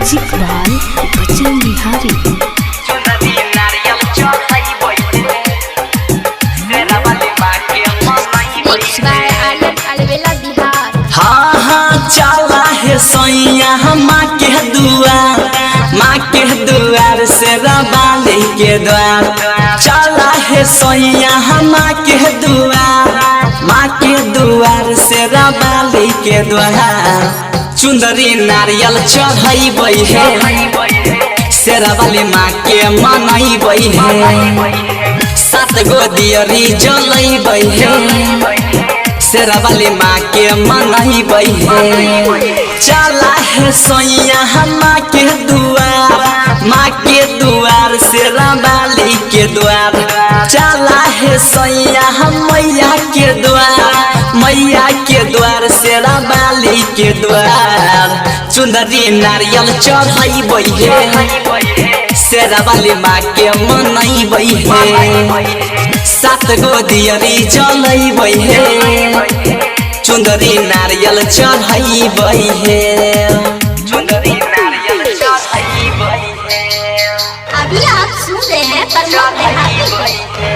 Music by बच्चन बिहारी। हाँ हाँ चला है सैया माँ के दुआर से रबाली के द्वार। चला है सैया माँ के दुआर से रबाली के द्वार। चुंदरी नारियल चढ़ैबै है शेरावाली माँ के मनैबै है। 7 गो दियरी जलैबै है शेरावाली माँ के मनैबै है। चला है सैया माँ के दुआर शेरावाली के द्वार। चला है सैया मैया के द्वार शेरावाली के द्वार। चुंदरी नारियल चढ़ैबै है शेरावाली माँ के मनैबै है। 7 गो दियरी जलैबै है चुंदरी नारियल चढ़ैबै है। चुंदरी नारियल चढ़ैबै है। अभी आप सुन रहे हैं चंडी माई की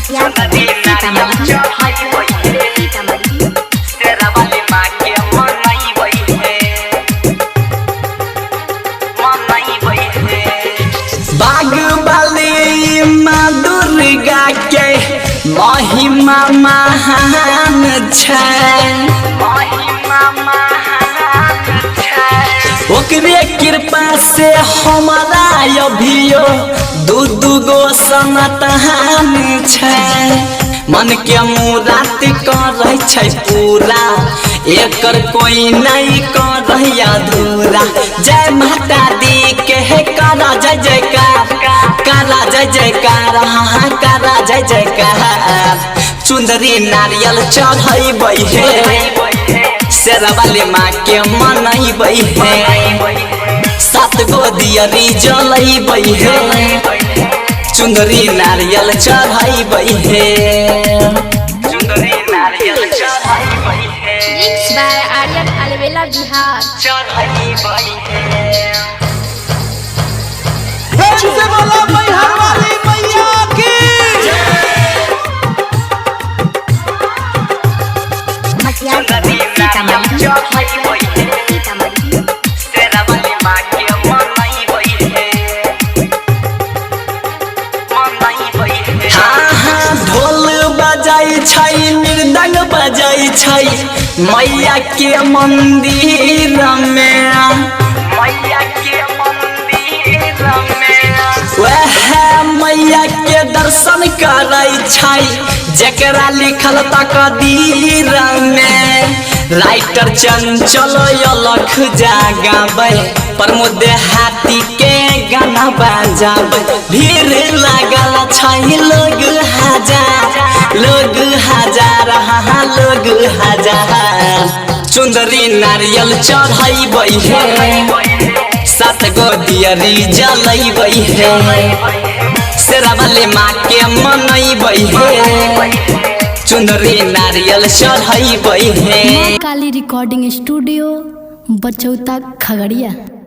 चुंदरी नारियल चढ़ैबै है शेरावाली माँ के मनैबै है। बागवाली माँ दुर्गा के महिमा महान छै। ओकरे कृपा से हमारा अभियो 2 गो संतान छै। मन के मुराद करै छै पूरा एकर कोई नहीं करै अधूरा। जय माता दी के करा जय जयकार, करा जय जयकार, हाँ करा जय जयकार। चुंदरी नारियल चढ़ैबै है शेरावाली माँ के मनैबै है। 7 गो दियरी जलैबै है चुंदरी नारियल चढ़ैबै है। चुंदरी नारियल चढ़ैबै है। मिक्स बाय आर्यन अलवेला बिहार। चढ़ैबै है। से बोला मैहर वाली मैया की चुंदरी नारियल चढ़ैबै है शेरावाली माँ के मनैबै है। हाँ हाँ ढोल बजाई छै मृदंग बजाई छै मैया के मंदिर में। वह मैया के दर्शन करै छै जेकरा लिखल तकदीर में। राइटर चंचल अलख जागाबै प्रमोद हाथी के गाना बजाबै। भीड़ लागल छै लोग हजार हाँ लोग हजार। चुंदरी नारियल चढ़ैबै है 7 गो दियरी जलैबै है शेरावाली माँ के मनैबै है। चुंदरी नारियल चढ़ैबै है। माँ काली रिकॉर्डिंग स्टूडियो बचौता खगड़िया।